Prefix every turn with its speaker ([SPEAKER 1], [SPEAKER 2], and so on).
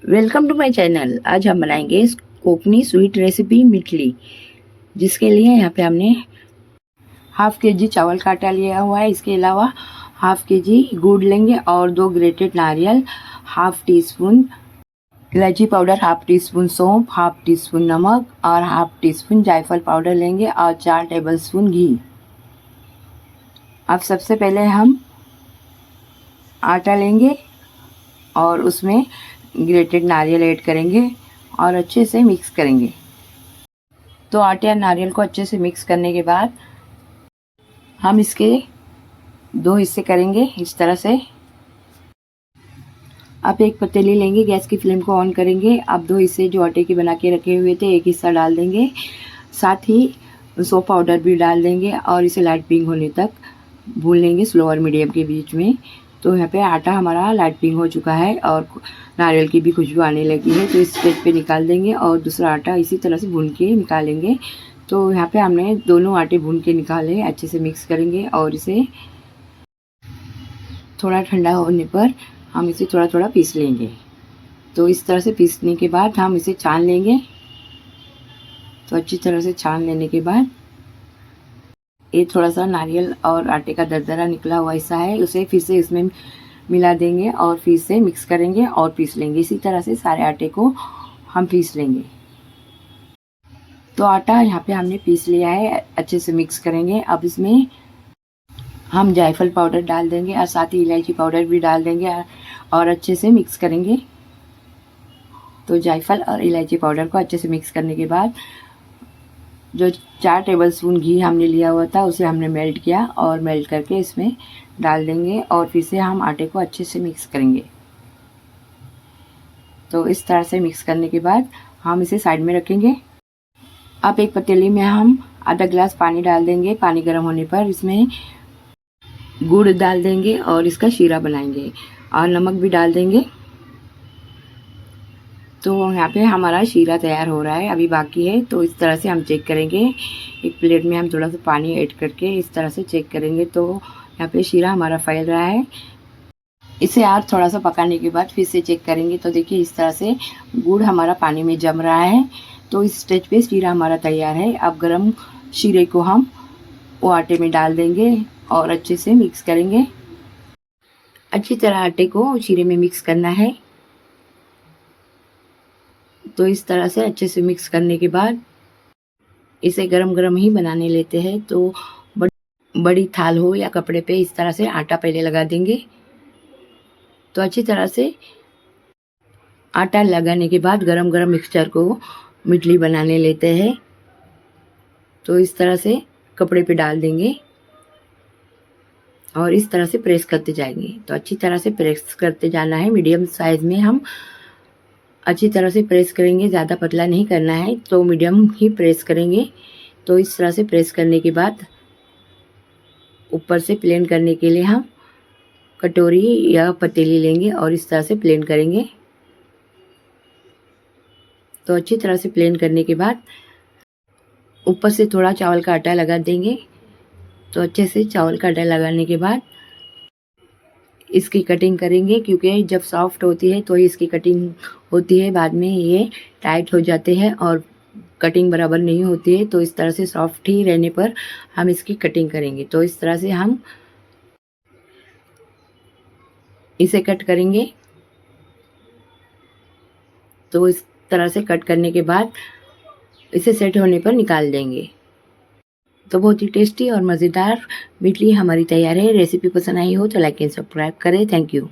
[SPEAKER 1] Welcome to my channel. आज हम बनाएंगे कोकनी स्वीट रेसिपी मिठली, जिसके लिए यहाँ पे हमने हाफ के जी चावल का आटा लिया हुआ है। इसके अलावा हाफ के जी गुड़ लेंगे और 2 ग्रेटेड नारियल, हाफ टी स्पून इलायची पाउडर, हाफ टी स्पून सौंफ, हाफ टी स्पून नमक और हाफ टी स्पून जायफल पाउडर लेंगे और 4 टेबल स्पून घी। अब सबसे पहले हम आटा लेंगे और उसमें ग्रेटेड नारियल ऐड करेंगे और अच्छे से मिक्स करेंगे। तो आटे और नारियल को अच्छे से मिक्स करने के बाद हम इसके 2 हिस्से करेंगे इस तरह से। अब एक पतीली लेंगे, गैस की फ्लेम को ऑन करेंगे। अब 2 हिस्से जो आटे के बना के रखे हुए थे, एक हिस्सा डाल देंगे, साथ ही सौंफ पाउडर भी डाल देंगे और इसे लाइट पिंक होने तक भून लेंगे, स्लो और मीडियम के बीच में। तो यहाँ पे आटा हमारा लाइट पिंक हो चुका है और नारियल की भी खुशबू आने लगी है, तो इस स्टेज पे निकाल देंगे और दूसरा आटा इसी तरह से भून के निकालेंगे। तो यहाँ पे हमने दोनों आटे भून के निकाले, अच्छे से मिक्स करेंगे और इसे थोड़ा ठंडा होने पर हम इसे थोड़ा थोड़ा पीस लेंगे। तो इस तरह से पीसने के बाद हम इसे छान लेंगे। तो अच्छी तरह से छान लेने के बाद ये थोड़ा सा नारियल और आटे का दरदरा निकला हुआ हिस्सा है, उसे फिर से इसमें मिला देंगे और फिर से मिक्स करेंगे और पीस लेंगे। इसी तरह से सारे आटे को हम पीस लेंगे। तो आटा यहाँ पे हमने पीस लिया है, अच्छे से मिक्स करेंगे। अब इसमें हम जायफल पाउडर डाल देंगे और साथ ही इलायची पाउडर भी डाल देंगे और अच्छे से मिक्स करेंगे। तो जायफल और इलायची पाउडर को अच्छे से मिक्स करने के बाद जो 4 टेबल स्पून घी हमने लिया हुआ था उसे हमने मेल्ट किया और मेल्ट करके इसमें डाल देंगे और फिर से हम आटे को अच्छे से मिक्स करेंगे। तो इस तरह से मिक्स करने के बाद हम इसे साइड में रखेंगे। अब एक पतीली में हम आधा गिलास पानी डाल देंगे। पानी गर्म होने पर इसमें गुड़ डाल देंगे और इसका शीरा बनाएंगे और नमक भी डाल देंगे। तो यहाँ पे हमारा शीरा तैयार हो रहा है, अभी बाकी है। तो इस तरह से हम चेक करेंगे। एक प्लेट में हम थोड़ा सा पानी ऐड करके इस तरह से चेक करेंगे। तो यहाँ पे शीरा हमारा फैल रहा है। इसे और थोड़ा सा पकाने के बाद फिर से चेक करेंगे। तो देखिए इस तरह से गुड़ हमारा पानी में जम रहा है। तो इस स्टेज पे शीरा हमारा तैयार है। अब गरम शीरे को हम वो आटे में डाल देंगे और अच्छे से मिक्स करेंगे। अच्छी तरह आटे को शीरे में मिक्स करना है। तो इस तरह से अच्छे से मिक्स करने के बाद इसे गरम गरम ही बनाने लेते हैं। तो बड़ी थाल हो या कपड़े पे इस तरह से आटा पहले लगा देंगे। तो अच्छी तरह से आटा लगाने के बाद गरम गरम मिक्सचर को मिठली बनाने लेते हैं। तो इस तरह से कपड़े पे डाल देंगे और इस तरह से प्रेस करते जाएंगे। तो अच्छी तरह से प्रेस करते जाना है। मीडियम साइज़ में हम अच्छी तरह से प्रेस करेंगे, ज़्यादा पतला नहीं करना है, तो मीडियम ही प्रेस करेंगे। तो इस तरह से प्रेस करने के बाद ऊपर से प्लेन करने के लिए हम कटोरी या पतीली लेंगे और इस तरह से प्लेन करेंगे। तो अच्छी तरह से प्लेन करने के बाद ऊपर से थोड़ा चावल का आटा लगा देंगे। तो अच्छे से चावल का आटा लगाने के बाद इसकी कटिंग करेंगे, क्योंकि जब सॉफ्ट होती है तो ही इसकी कटिंग होती है, बाद में ये टाइट हो जाते हैं और कटिंग बराबर नहीं होती है। तो इस तरह से सॉफ्ट ही रहने पर हम इसकी कटिंग करेंगे। तो इस तरह से हम इसे कट करेंगे। तो इस तरह से कट करने के बाद इसे सेट होने पर निकाल देंगे। तो बहुत ही टेस्टी और मज़ेदार मिठली हमारी तैयार है। रेसिपी पसंद आई हो तो लाइक एंड सब्सक्राइब करें। Thank you.